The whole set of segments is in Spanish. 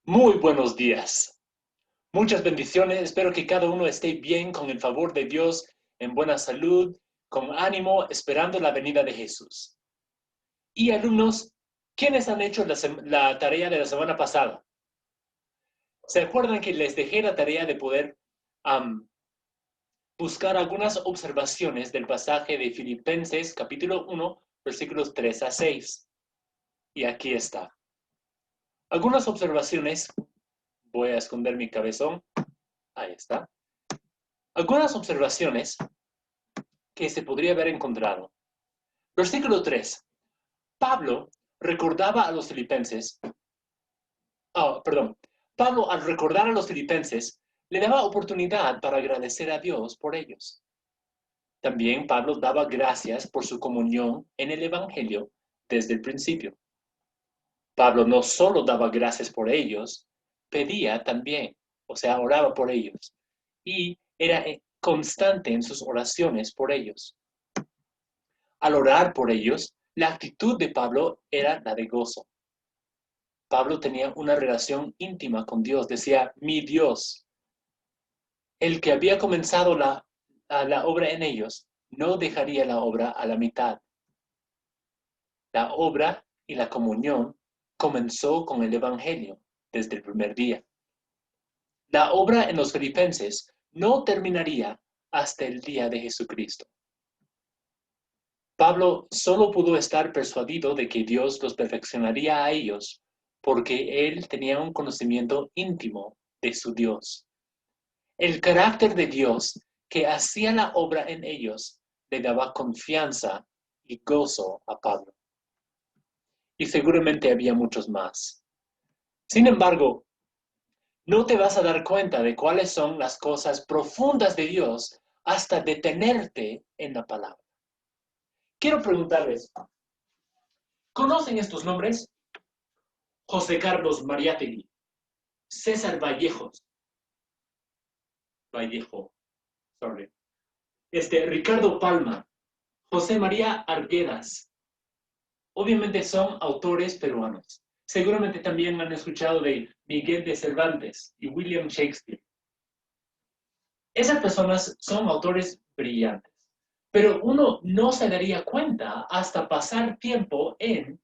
Muy buenos días. Muchas bendiciones. Espero que cada uno esté bien con el favor de Dios, en buena salud, con ánimo, esperando la venida de Jesús. Y alumnos, ¿quiénes han hecho la tarea de la semana pasada? ¿Se acuerdan que les dejé la tarea de poder buscar algunas observaciones del pasaje de Filipenses capítulo 1, versículos 3 a 6? Y aquí está. Algunas observaciones. Voy a esconder mi cabezón. Ahí está. Algunas observaciones que se podría haber encontrado. Versículo 3. Pablo recordaba a los filipenses, Pablo al recordar a los filipenses le daba oportunidad para agradecer a Dios por ellos. También Pablo daba gracias por su comunión en el Evangelio desde el principio. Pablo no solo daba gracias por ellos, pedía también, o sea, oraba por ellos, y era constante en sus oraciones por ellos. Al orar por ellos, la actitud de Pablo era la de gozo. Pablo tenía una relación íntima con Dios. Decía, mi Dios, el que había comenzado la obra en ellos, no dejaría la obra a la mitad. La obra y la comunión comenzó con el Evangelio desde el primer día. La obra en los filipenses no terminaría hasta el día de Jesucristo. Pablo solo pudo estar persuadido de que Dios los perfeccionaría a ellos porque él tenía un conocimiento íntimo de su Dios. El carácter de Dios que hacía la obra en ellos le daba confianza y gozo a Pablo. Y seguramente había muchos más. Sin embargo, no te vas a dar cuenta de cuáles son las cosas profundas de Dios hasta detenerte en la palabra. Quiero preguntarles, ¿conocen estos nombres? José Carlos Mariátegui, César Vallejo, sorry. Ricardo Palma, José María Arguedas. Obviamente son autores peruanos. Seguramente también han escuchado de Miguel de Cervantes y William Shakespeare. Esas personas son autores brillantes, pero uno no se daría cuenta hasta pasar tiempo en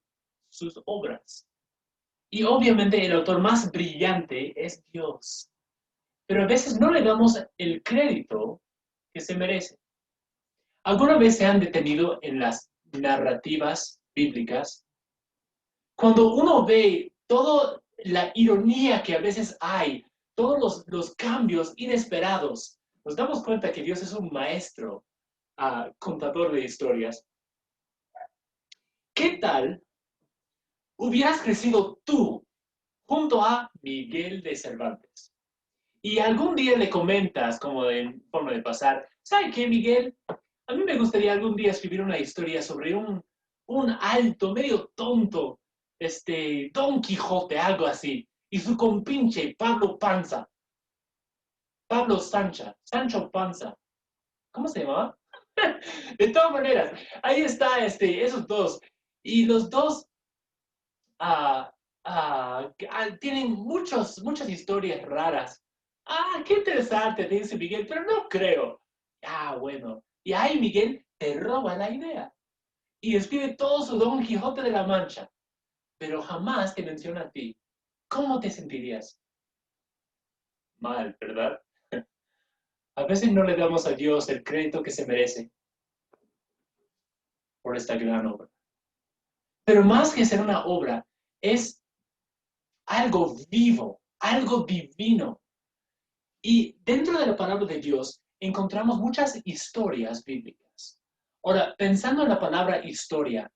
sus obras. Y obviamente el autor más brillante es Dios. Pero a veces no le damos el crédito que se merece. ¿Alguna vez se han detenido en las narrativas bíblicas? Cuando uno ve toda la ironía que a veces hay, todos los cambios inesperados, nos damos cuenta que Dios es un maestro, contador de historias. ¿Qué tal hubieras crecido tú junto a Miguel de Cervantes? Y algún día le comentas, como en forma de pasar, ¿sabe qué, Miguel? A mí me gustaría algún día escribir una historia sobre un alto, medio tonto, Don Quijote, algo así, y su compinche Pablo Panza, Pablo Sancho Panza. ¿Cómo se llamaba? De todas maneras, ahí está esos dos. Y los dos tienen muchas historias raras. Qué interesante, dice Miguel, pero no creo. Bueno. Y ahí Miguel te roba la idea y escribe todo su Don Quijote de la Mancha, pero jamás te menciona a ti. ¿Cómo te sentirías? Mal, ¿verdad? A veces no le damos a Dios el crédito que se merece por esta gran obra. Pero más que ser una obra, es algo vivo, algo divino. Y dentro de la palabra de Dios encontramos muchas historias bíblicas. Ahora, pensando en la palabra historia,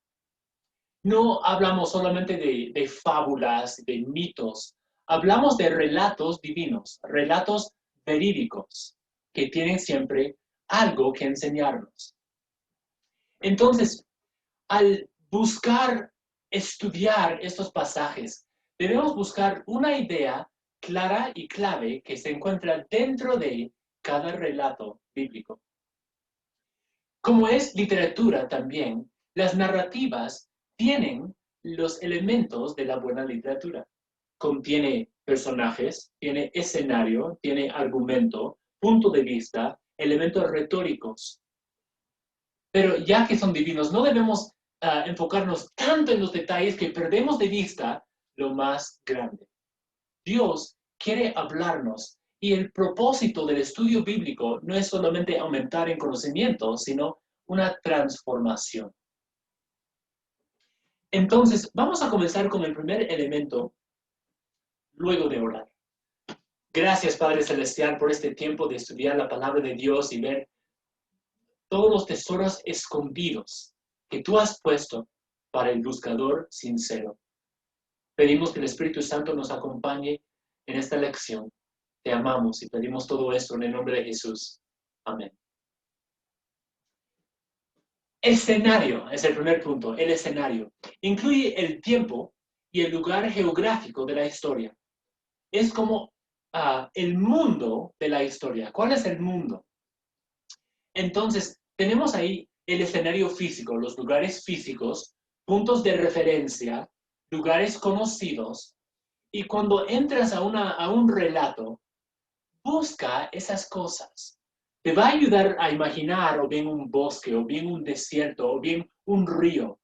no hablamos solamente de fábulas, de mitos, hablamos de relatos divinos, relatos verídicos, que tienen siempre algo que enseñarnos. Entonces, al buscar estudiar estos pasajes, debemos buscar una idea clara y clave que se encuentra dentro de cada relato bíblico. Como es literatura también, las narrativas tienen los elementos de la buena literatura. Contiene personajes, tiene escenario, tiene argumento, punto de vista, elementos retóricos. Pero ya que son divinos, no debemos enfocarnos tanto en los detalles que perdemos de vista lo más grande. Dios quiere hablarnos y el propósito del estudio bíblico no es solamente aumentar en conocimiento, sino una transformación. Entonces, vamos a comenzar con el primer elemento, luego de orar. Gracias, Padre Celestial, por este tiempo de estudiar la palabra de Dios y ver todos los tesoros escondidos que tú has puesto para el buscador sincero. Pedimos que el Espíritu Santo nos acompañe en esta lección. Te amamos y pedimos todo esto en el nombre de Jesús. Amén. Escenario es el primer punto, el escenario. Incluye el tiempo y el lugar geográfico de la historia. Es como el mundo de la historia. ¿Cuál es el mundo? Entonces, tenemos ahí el escenario físico, los lugares físicos, puntos de referencia, lugares conocidos. Y cuando entras a un relato, busca esas cosas. Te va a ayudar a imaginar o bien un bosque, o bien un desierto, o bien un río.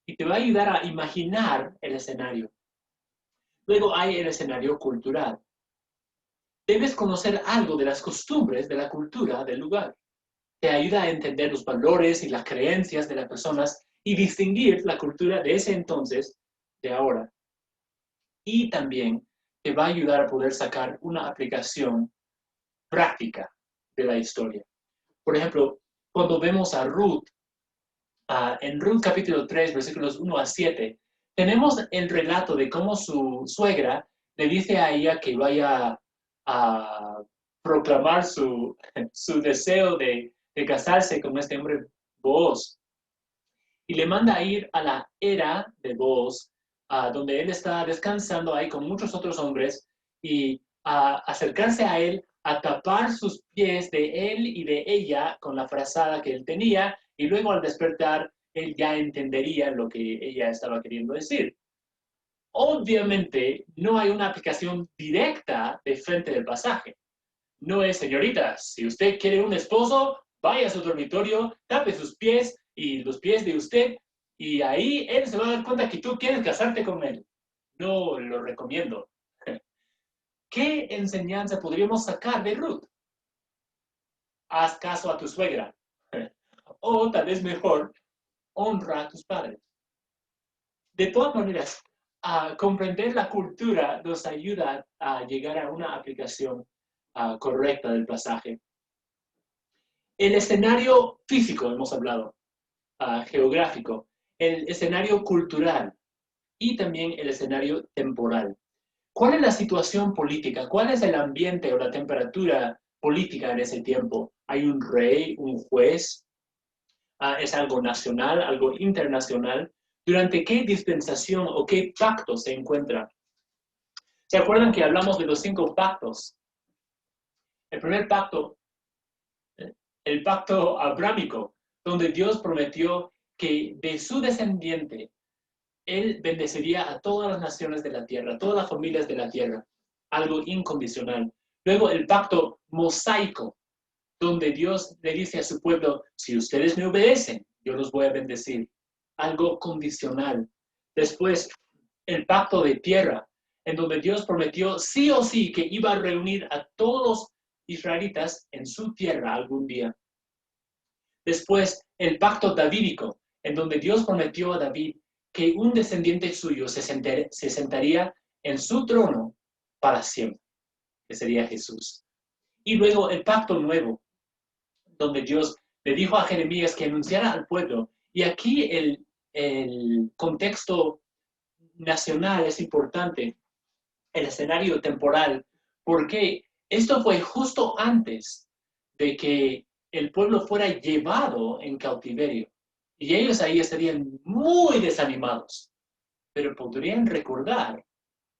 Y te va a ayudar a imaginar el escenario. Luego hay el escenario cultural. Debes conocer algo de las costumbres de la cultura del lugar. Te ayuda a entender los valores y las creencias de las personas y distinguir la cultura de ese entonces de ahora. Y también te va a ayudar a poder sacar una aplicación práctica de la historia. Por ejemplo, cuando vemos a Ruth, en Ruth capítulo 3, versículos 1 a 7, tenemos el relato de cómo su suegra le dice a ella que vaya a proclamar su deseo de casarse con este hombre Booz. Y le manda a ir a la era de Booz, donde él está descansando ahí con muchos otros hombres, y a acercarse a él, a tapar sus pies de él y de ella con la frazada que él tenía, y luego al despertar, él ya entendería lo que ella estaba queriendo decir. Obviamente, no hay una aplicación directa de frente del pasaje. No es, señorita, si usted quiere un esposo, vaya a su dormitorio, tape sus pies y los pies de usted, y ahí él se va a dar cuenta que tú quieres casarte con él. No lo recomiendo. ¿Qué enseñanza podríamos sacar de Ruth? Haz caso a tu suegra. O tal vez mejor, honra a tus padres. De todas maneras, comprender la cultura nos ayuda a llegar a una aplicación correcta del pasaje. El escenario físico, hemos hablado, geográfico, el escenario cultural y también el escenario temporal. ¿Cuál es la situación política? ¿Cuál es el ambiente o la temperatura política en ese tiempo? ¿Hay un rey, un juez? ¿Es algo nacional, algo internacional? ¿Durante qué dispensación o qué pacto se encuentra? ¿Se acuerdan que hablamos de los 5 pactos? El primer pacto, el pacto abrámico, donde Dios prometió que de su descendiente Él bendeciría a todas las naciones de la tierra, a todas las familias de la tierra, algo incondicional. Luego el pacto mosaico, donde Dios le dice a su pueblo, si ustedes me obedecen, yo los voy a bendecir, algo condicional. Después el pacto de tierra, en donde Dios prometió sí o sí que iba a reunir a todos los israelitas en su tierra algún día. Después el pacto davídico, en donde Dios prometió a David que un descendiente suyo se sentaría en su trono para siempre, que sería Jesús. Y luego el pacto nuevo, donde Dios le dijo a Jeremías que anunciara al pueblo. Y aquí el contexto nacional es importante, el escenario temporal, porque esto fue justo antes de que el pueblo fuera llevado en cautiverio. Y ellos ahí estarían muy desanimados, pero podrían recordar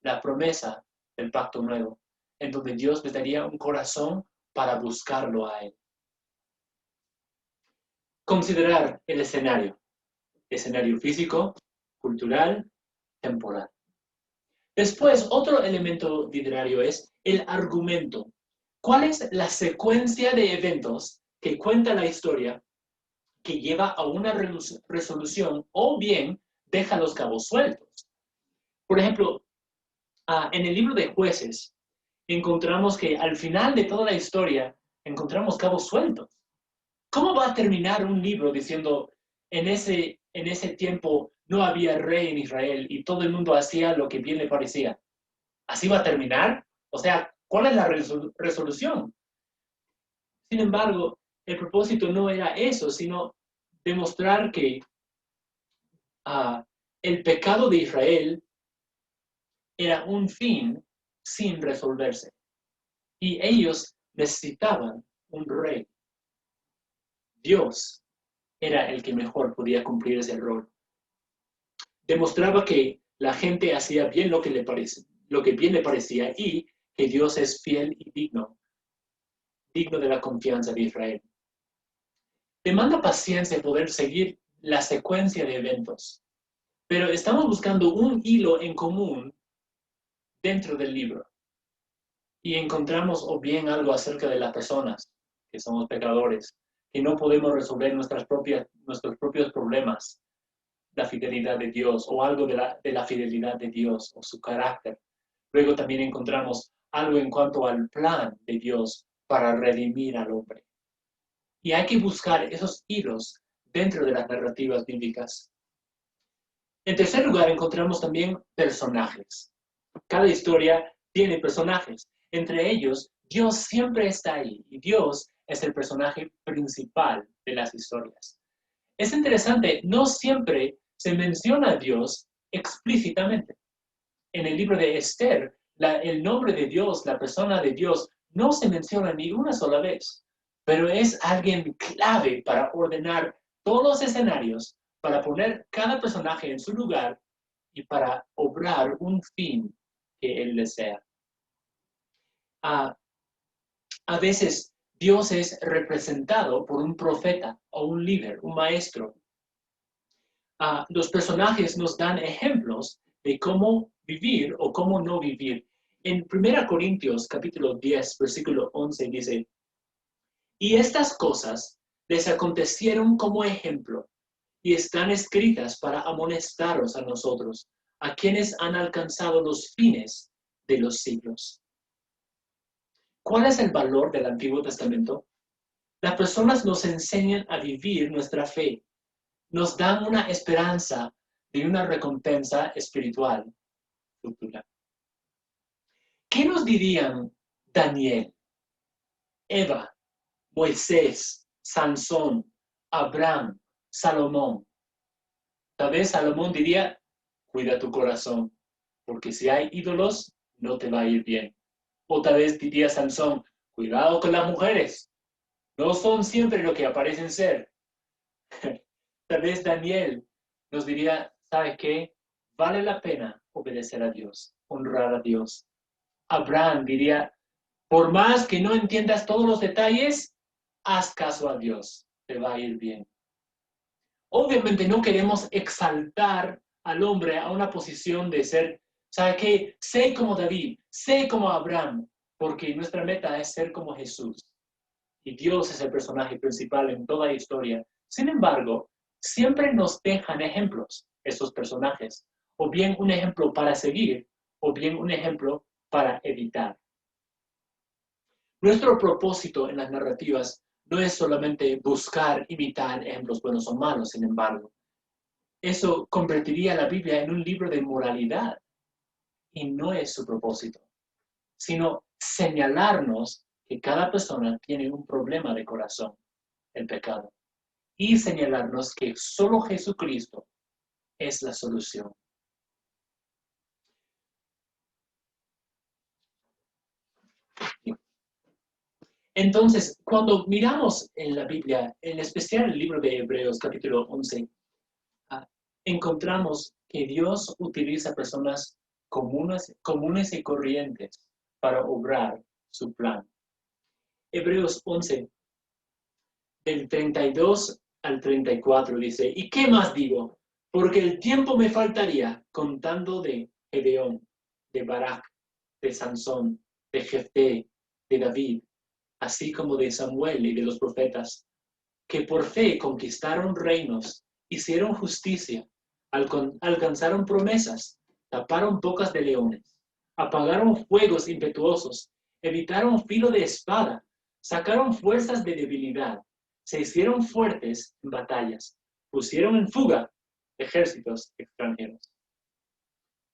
la promesa del pacto nuevo, en donde Dios les daría un corazón para buscarlo a Él. Considerar el escenario físico, cultural, temporal. Después, otro elemento literario es el argumento. ¿Cuál es la secuencia de eventos que cuenta la historia que lleva a una resolución o bien deja los cabos sueltos? Por ejemplo, en el libro de Jueces encontramos que al final de toda la historia encontramos cabos sueltos. ¿Cómo va a terminar un libro diciendo en ese tiempo no había rey en Israel y todo el mundo hacía lo que bien le parecía? ¿Así va a terminar? O sea, ¿cuál es la resolución? Sin embargo, el propósito no era eso, sino demostrar que el pecado de Israel era un fin sin resolverse. Y ellos necesitaban un rey. Dios era el que mejor podía cumplir ese rol. Demostraba que la gente hacía bien lo que bien le parecía y que Dios es fiel y digno de la confianza de Israel. Demanda paciencia poder seguir la secuencia de eventos, pero estamos buscando un hilo en común dentro del libro y encontramos o bien algo acerca de las personas, que somos pecadores, que no podemos resolver nuestros propios problemas, la fidelidad de Dios o algo de la fidelidad de Dios o su carácter. Luego también encontramos algo en cuanto al plan de Dios para redimir al hombre. Y hay que buscar esos hilos dentro de las narrativas bíblicas. En tercer lugar, encontramos también personajes. Cada historia tiene personajes. Entre ellos, Dios siempre está ahí y Dios es el personaje principal de las historias. Es interesante, no siempre se menciona a Dios explícitamente. En el libro de Esther, el nombre de Dios, la persona de Dios, no se menciona ni una sola vez, pero es alguien clave para ordenar todos los escenarios, para poner cada personaje en su lugar y para obrar un fin que él desea. A veces Dios es representado por un profeta o un líder, un maestro. Los personajes nos dan ejemplos de cómo vivir o cómo no vivir. En 1 Corintios capítulo 10, versículo 11 dice, y estas cosas les acontecieron como ejemplo y están escritas para amonestaros a nosotros, a quienes han alcanzado los fines de los siglos. ¿Cuál es el valor del Antiguo Testamento? Las personas nos enseñan a vivir nuestra fe, nos dan una esperanza de una recompensa espiritual futura. ¿Qué nos dirían Daniel, Eva, Moisés, Sansón, Abraham, Salomón? Tal vez Salomón diría, cuida tu corazón, porque si hay ídolos, no te va a ir bien. O tal vez diría Sansón, cuidado con las mujeres, no son siempre lo que aparecen ser. Tal vez Daniel nos diría, ¿sabes qué? Vale la pena obedecer a Dios, honrar a Dios. Abraham diría, por más que no entiendas todos los detalles, haz caso a Dios, te va a ir bien. Obviamente no queremos exaltar al hombre a una posición de ser, ¿sabe qué? Sé como David, sé como Abraham, porque nuestra meta es ser como Jesús. Y Dios es el personaje principal en toda la historia. Sin embargo, siempre nos dejan ejemplos, esos personajes, o bien un ejemplo para seguir, o bien un ejemplo para evitar. Nuestro propósito en las narrativas no es solamente buscar imitar ejemplos buenos o malos, sin embargo. Eso convertiría la Biblia en un libro de moralidad, y no es su propósito, sino señalarnos que cada persona tiene un problema de corazón, el pecado, y señalarnos que solo Jesucristo es la solución. Entonces, cuando miramos en la Biblia, en especial el libro de Hebreos, capítulo 11, encontramos que Dios utiliza personas comunes y corrientes para obrar su plan. Hebreos 11, del 32 al 34 dice, ¿y qué más digo? Porque el tiempo me faltaría contando de Gedeón, de Barak, de Sansón, de Jefté, de David, así como de Samuel y de los profetas, que por fe conquistaron reinos, hicieron justicia, alcanzaron promesas, taparon bocas de leones, apagaron fuegos impetuosos, evitaron filo de espada, sacaron fuerzas de debilidad, se hicieron fuertes en batallas, pusieron en fuga ejércitos extranjeros.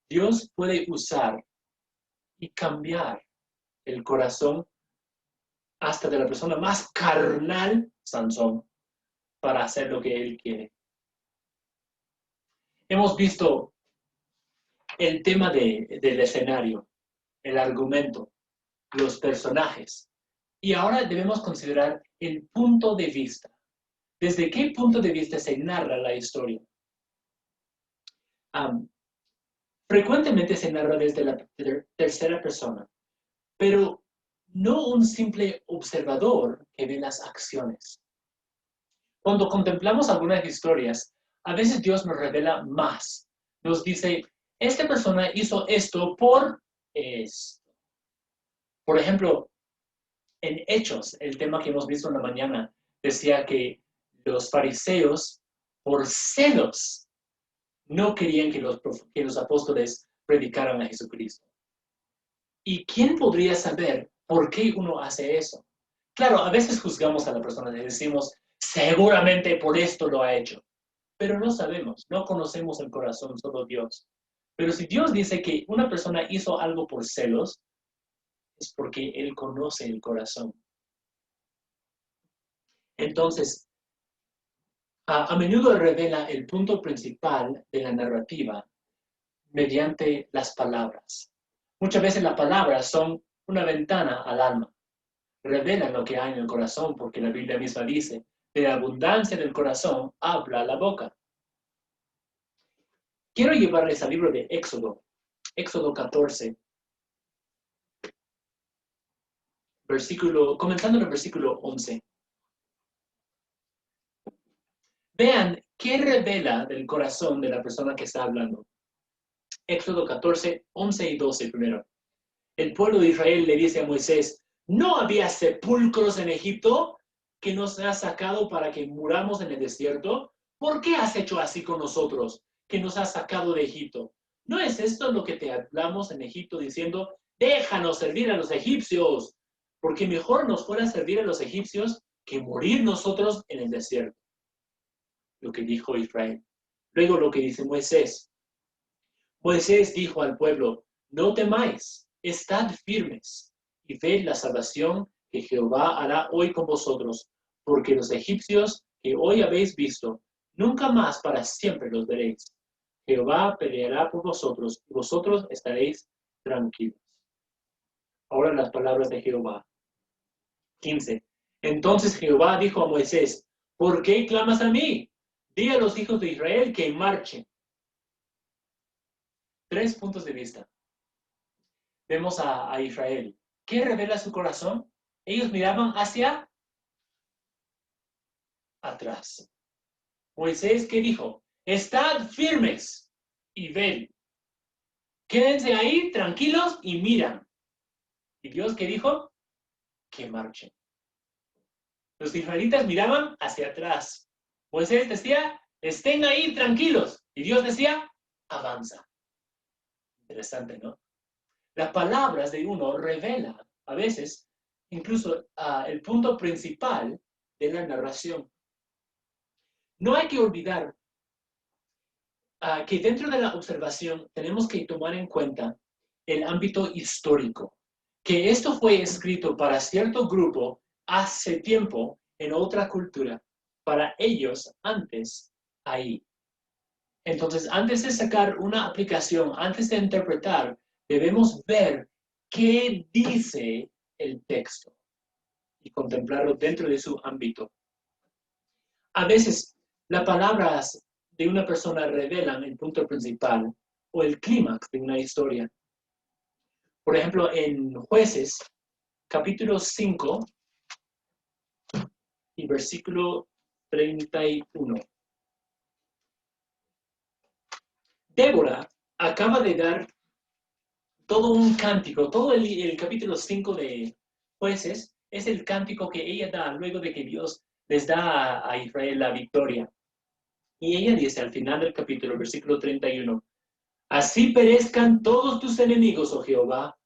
Dios puede usar y cambiar el corazón hasta de la persona más carnal, Sansón, para hacer lo que él quiere. Hemos visto el tema del escenario, el argumento, los personajes, y ahora debemos considerar el punto de vista. ¿Desde qué punto de vista se narra la historia? Frecuentemente se narra desde la tercera persona, pero no un simple observador que ve las acciones. Cuando contemplamos algunas historias, a veces Dios nos revela más. Nos dice, esta persona hizo esto por esto. Por ejemplo, en Hechos, el tema que hemos visto en la mañana, decía que los fariseos, por celos, no querían que los apóstoles predicaran a Jesucristo. ¿Y quién podría saber por qué uno hace eso? Claro, a veces juzgamos a la persona y decimos, seguramente por esto lo ha hecho. Pero no sabemos, no conocemos el corazón, solo Dios. Pero si Dios dice que una persona hizo algo por celos, es porque Él conoce el corazón. Entonces, a menudo revela el punto principal de la narrativa mediante las palabras. Muchas veces las palabras son una ventana al alma. Revelan lo que hay en el corazón, porque la Biblia misma dice, de la abundancia del corazón habla la boca. Quiero llevarles al libro de Éxodo, Éxodo 14, comenzando en el versículo 11. Vean qué revela del corazón de la persona que está hablando. Éxodo 14, 11 y 12 primero. El pueblo de Israel le dice a Moisés, ¿no había sepulcros en Egipto que nos has sacado para que muramos en el desierto? ¿Por qué has hecho así con nosotros, que nos has sacado de Egipto? ¿No es esto lo que te hablamos en Egipto diciendo, déjanos servir a los egipcios, porque mejor nos fuera servir a los egipcios que morir nosotros en el desierto? Lo que dijo Israel. Luego lo que dice Moisés. Moisés dijo al pueblo, no temáis, estad firmes y ved la salvación que Jehová hará hoy con vosotros, porque los egipcios que hoy habéis visto, nunca más para siempre los veréis. Jehová peleará por vosotros y vosotros estaréis tranquilos. Ahora las palabras de Jehová. 15. Entonces Jehová dijo a Moisés, ¿por qué clamas a mí? Di a los hijos de Israel que marchen. 3 puntos de vista. Vemos a Israel. ¿Qué revela su corazón? Ellos miraban hacia atrás. Moisés, ¿qué dijo? Estad firmes y ven. Quédense ahí tranquilos y miran. ¿Y Dios qué dijo? Que marchen. Los israelitas miraban hacia atrás. Moisés decía, estén ahí tranquilos. Y Dios decía, avanza. Interesante, ¿no? Las palabras de uno revelan a veces incluso el punto principal de la narración. No hay que olvidar que dentro de la observación tenemos que tomar en cuenta el ámbito histórico, que esto fue escrito para cierto grupo hace tiempo en otra cultura, para ellos antes ahí. Entonces, antes de sacar una aplicación, antes de interpretar, debemos ver qué dice el texto y contemplarlo dentro de su ámbito. A veces, las palabras de una persona revelan el punto principal o el clímax de una historia. Por ejemplo, en Jueces, capítulo 5 y versículo 31. Débora acaba de dar todo un cántico, todo el capítulo 5 de Jueces es el cántico que ella da luego de que Dios les da a Israel la victoria. Y ella dice al final del capítulo, versículo 31, así perezcan todos tus enemigos, oh Jehová,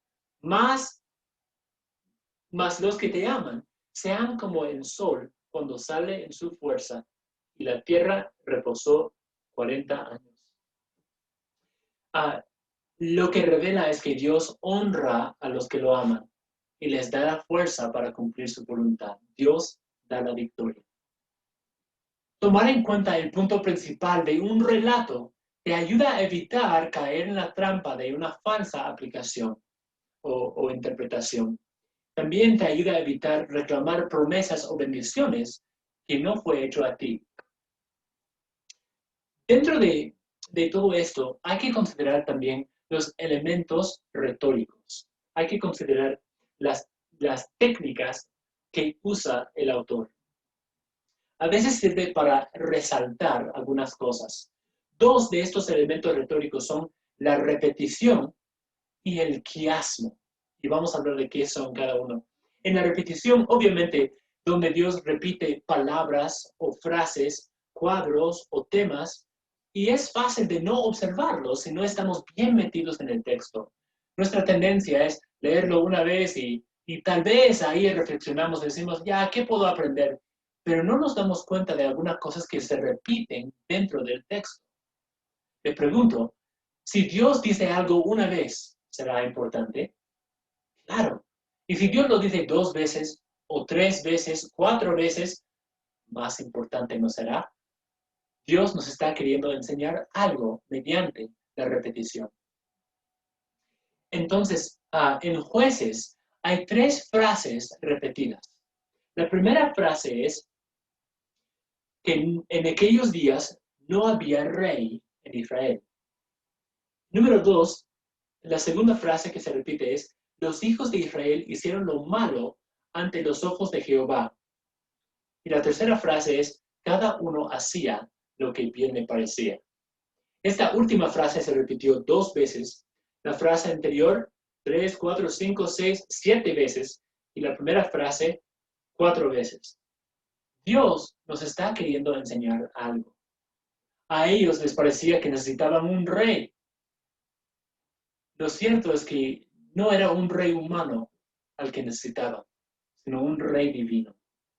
más los que te aman sean como el sol cuando sale en su fuerza, y la tierra reposó 40 años. Lo que revela es que Dios honra a los que lo aman y les da la fuerza para cumplir su voluntad. Dios da la victoria. Tomar en cuenta el punto principal de un relato te ayuda a evitar caer en la trampa de una falsa aplicación o interpretación. También te ayuda a evitar reclamar promesas o bendiciones que no fue hecho a ti. Dentro de todo esto, hay que considerar también los elementos retóricos. Hay que considerar las técnicas que usa el autor. A veces sirve para resaltar algunas cosas. Dos de estos elementos retóricos son la repetición y el quiasmo. Y vamos a hablar de qué son cada uno. En la repetición, obviamente, donde Dios repite palabras o frases, cuadros o temas, y es fácil de no observarlos si no estamos bien metidos en el texto. Nuestra tendencia es leerlo una vez y tal vez ahí reflexionamos, decimos, ya, ¿qué puedo aprender? Pero no nos damos cuenta de algunas cosas que se repiten dentro del texto. Le pregunto, si Dios dice algo una vez, ¿será importante? Claro. Y si Dios lo dice 2 veces, o 3 veces, 4 veces, más importante no será. Dios nos está queriendo enseñar algo mediante la repetición. Entonces, en Jueces hay 3 frases repetidas. La primera frase es que en aquellos días no había rey en Israel. Número 2, la segunda frase que se repite es, los hijos de Israel hicieron lo malo ante los ojos de Jehová. Y la tercera frase es, cada uno hacía lo que bien le parecía. Esta última frase se repitió 2 veces, la frase anterior 3, 4, 5, 6, 7 veces, y la primera frase 4 veces. Dios nos está queriendo enseñar algo. A ellos les parecía que necesitaban un rey. Lo cierto es que no era un rey humano al que necesitaban, sino un rey divino.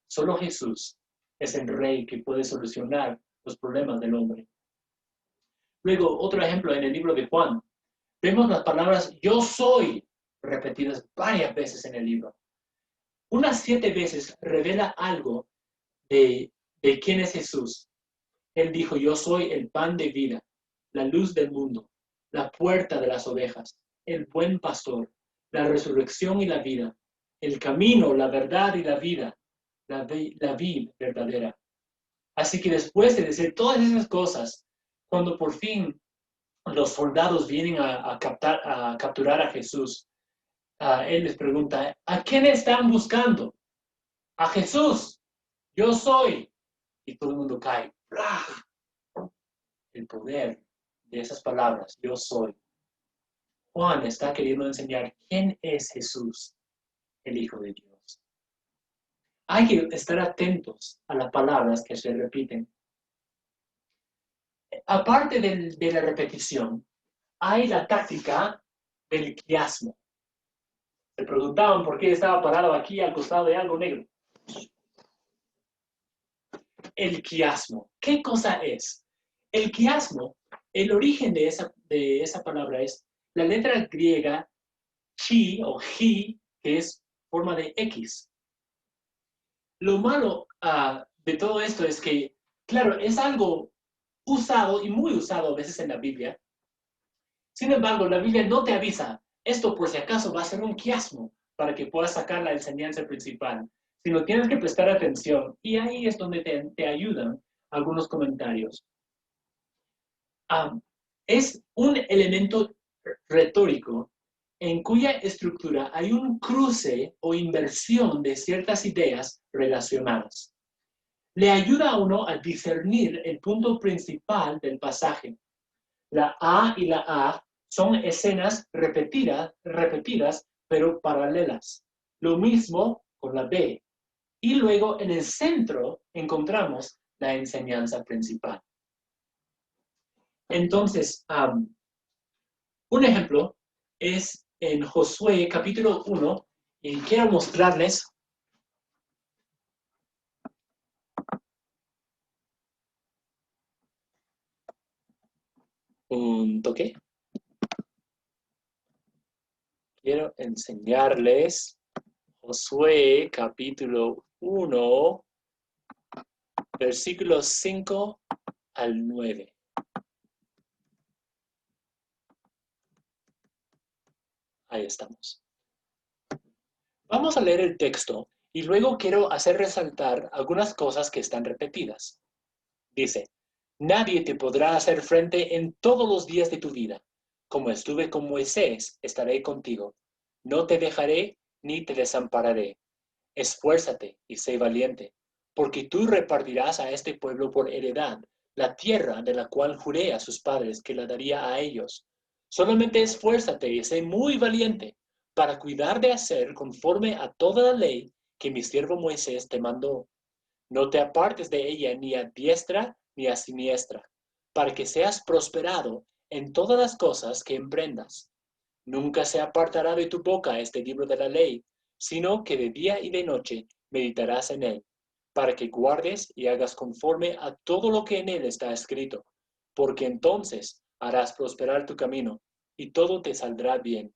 Solo Jesús es el rey que puede solucionar los problemas del hombre. Luego, otro ejemplo en el libro de Juan. Vemos las palabras yo soy repetidas varias veces en el libro. Unas 7 veces revela algo de quién es Jesús. Él dijo, yo soy el pan de vida, la luz del mundo, la puerta de las ovejas, el buen pastor, la resurrección y la vida, el camino, la verdad y la vida, la vid verdadera. Así que después de decir todas esas cosas, cuando por fin los soldados vienen a capturar a Jesús, él les pregunta, ¿a quién están buscando? A Jesús, yo soy. Y todo el mundo cae. El poder de esas palabras, yo soy. Juan está queriendo enseñar quién es Jesús, el Hijo de Dios. Hay que estar atentos a las palabras que se repiten. Aparte de la repetición, hay la táctica del quiasmo. Se preguntaban por qué estaba parado aquí al costado de algo negro. El quiasmo. ¿Qué cosa es? El quiasmo, el origen de esa palabra es la letra griega chi o ji, que es forma de X. Lo malo de todo esto es que, claro, es algo usado y muy usado a veces en la Biblia. Sin embargo, la Biblia no te avisa, esto por si acaso va a ser un quiasmo para que puedas sacar la enseñanza principal, sino tienes que prestar atención y ahí es donde te ayudan algunos comentarios. Es un elemento retórico en cuya estructura hay un cruce o inversión de ciertas ideas relacionadas. Le ayuda a uno a discernir el punto principal del pasaje. La A y la A Son escenas repetidas, pero paralelas. Lo mismo con la B. Y luego en el centro encontramos la enseñanza principal. Entonces, un ejemplo es en Josué capítulo 1, y quiero mostrarles un toque. Quiero enseñarles Josué capítulo 1, versículos 5 al 9. Ahí estamos. Vamos a leer el texto y luego quiero hacer resaltar algunas cosas que están repetidas. Dice, nadie te podrá hacer frente en todos los días de tu vida. Como estuve con Moisés, estaré contigo. No te dejaré ni te desampararé. Esfuérzate y sé valiente, porque tú repartirás a este pueblo por heredad la tierra de la cual juré a sus padres que la daría a ellos. Solamente esfuérzate y sé muy valiente para cuidar de hacer conforme a toda la ley que mi siervo Moisés te mandó. No te apartes de ella ni a diestra ni a siniestra, para que seas prosperado en todas las cosas que emprendas. Nunca se apartará de tu boca este libro de la ley, sino que de día y de noche meditarás en él, para que guardes y hagas conforme a todo lo que en él está escrito, porque entonces harás prosperar tu camino y todo te saldrá bien.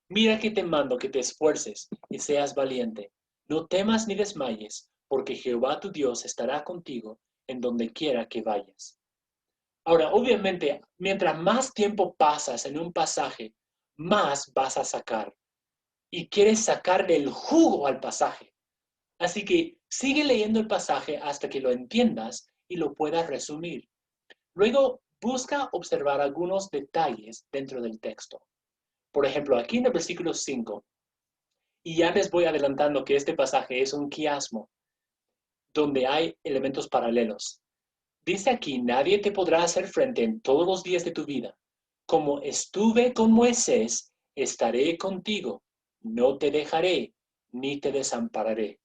Mira que te mando que te esfuerces y seas valiente. No temas ni desmayes, porque Jehová tu Dios estará contigo en donde quiera que vayas. Ahora, obviamente, mientras más tiempo pasas en un pasaje, más vas a sacar. Y quieres sacarle el jugo al pasaje. Así que sigue leyendo el pasaje hasta que lo entiendas y lo puedas resumir. Luego, busca observar algunos detalles dentro del texto. Por ejemplo, aquí en el versículo 5, y ya les voy adelantando que este pasaje es un quiasmo, donde hay elementos paralelos. Dice aquí, nadie te podrá hacer frente en todos los días de tu vida. Como estuve con Moisés, estaré contigo. No te dejaré, ni te desampararé.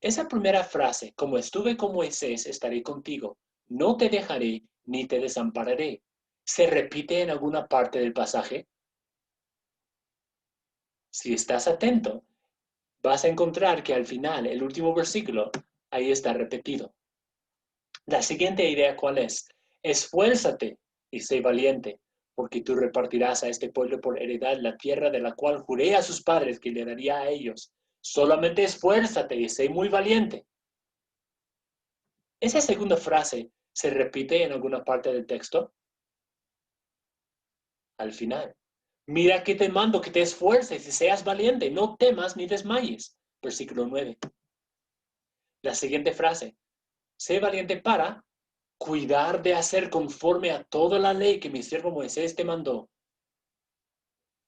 Esa primera frase, como estuve con Moisés, estaré contigo. No te dejaré, ni te desampararé. ¿Se repite en alguna parte del pasaje? Si estás atento, vas a encontrar que al final, el último versículo, ahí está repetido. La siguiente idea, ¿cuál es? Esfuérzate y sé valiente, porque tú repartirás a este pueblo por heredad la tierra de la cual juré a sus padres que le daría a ellos. Solamente esfuérzate y sé muy valiente. Esa segunda frase se repite en alguna parte del texto. Al final. Mira que te mando que te esfuerces y seas valiente, no temas ni desmayes. Versículo 9. La siguiente frase. Sé valiente para cuidar de hacer conforme a toda la ley que mi siervo Moisés te mandó.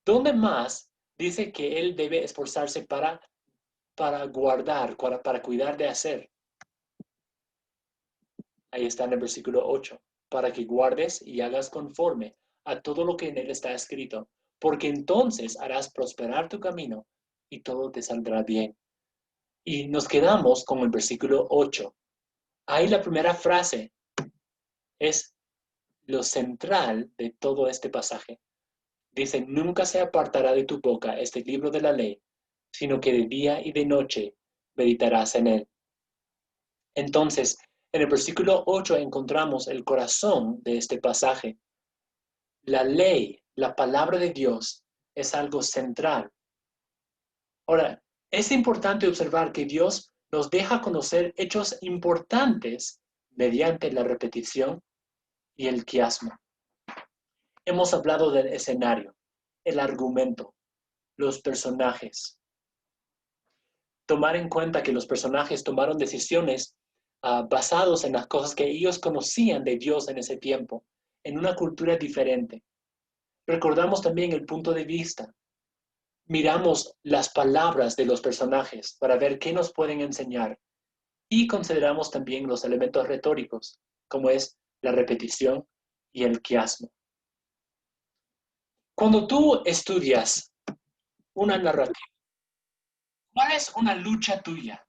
¿Dónde más dice que él debe esforzarse para guardar, para cuidar de hacer? Ahí está en el versículo 8. Para que guardes y hagas conforme a todo lo que en él está escrito, porque entonces harás prosperar tu camino y todo te saldrá bien. Y nos quedamos con el versículo 8. Ahí la primera frase es lo central de todo este pasaje. Dice, nunca se apartará de tu boca este libro de la ley, sino que de día y de noche meditarás en él. Entonces, en el versículo 8 encontramos el corazón de este pasaje. La ley, la palabra de Dios, es algo central. Ahora, es importante observar que Dios nos deja conocer hechos importantes mediante la repetición y el quiasmo. Hemos hablado del escenario, el argumento, los personajes. Tomar en cuenta que los personajes tomaron decisiones basados en las cosas que ellos conocían de Dios en ese tiempo, en una cultura diferente. Recordamos también el punto de vista. Miramos las palabras de los personajes para ver qué nos pueden enseñar y consideramos también los elementos retóricos, como es la repetición y el quiasmo. Cuando tú estudias una narrativa, ¿cuál es una lucha tuya?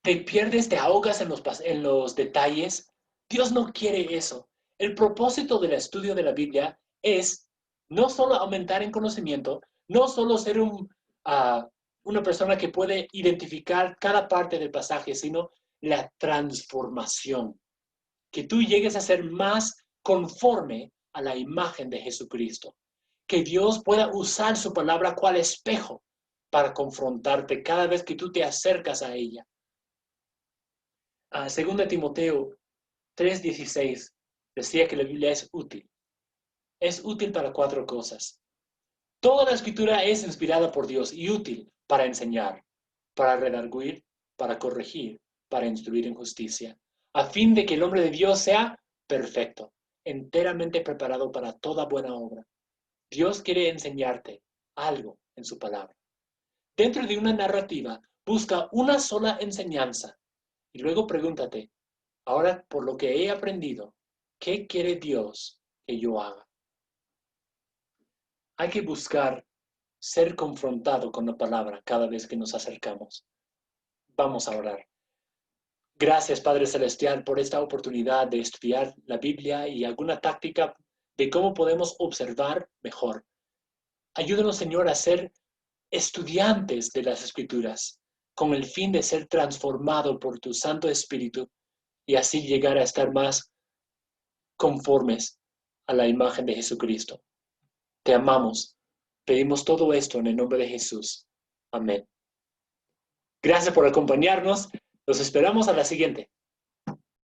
¿Te pierdes, te ahogas en los detalles? Dios no quiere eso. El propósito del estudio de la Biblia es no solo aumentar en conocimiento, no solo ser una persona que puede identificar cada parte del pasaje, sino la transformación. Que tú llegues a ser más conforme a la imagen de Jesucristo. Que Dios pueda usar su palabra cual espejo para confrontarte cada vez que tú te acercas a ella. 2 Timoteo 3:16 decía que la Biblia es útil. Es útil para 4 cosas. Toda la escritura es inspirada por Dios y útil para enseñar, para redarguir, para corregir, para instruir en justicia, a fin de que el hombre de Dios sea perfecto, enteramente preparado para toda buena obra. Dios quiere enseñarte algo en su palabra. Dentro de una narrativa, busca una sola enseñanza y luego pregúntate, ahora por lo que he aprendido, ¿qué quiere Dios que yo haga? Hay que buscar ser confrontado con la palabra cada vez que nos acercamos. Vamos a orar. Gracias, Padre Celestial, por esta oportunidad de estudiar la Biblia y alguna táctica de cómo podemos observar mejor. Ayúdanos, Señor, a ser estudiantes de las Escrituras, con el fin de ser transformado por tu Santo Espíritu y así llegar a estar más conformes a la imagen de Jesucristo. Te amamos. Pedimos todo esto en el nombre de Jesús. Amén. Gracias por acompañarnos. Los esperamos a la siguiente.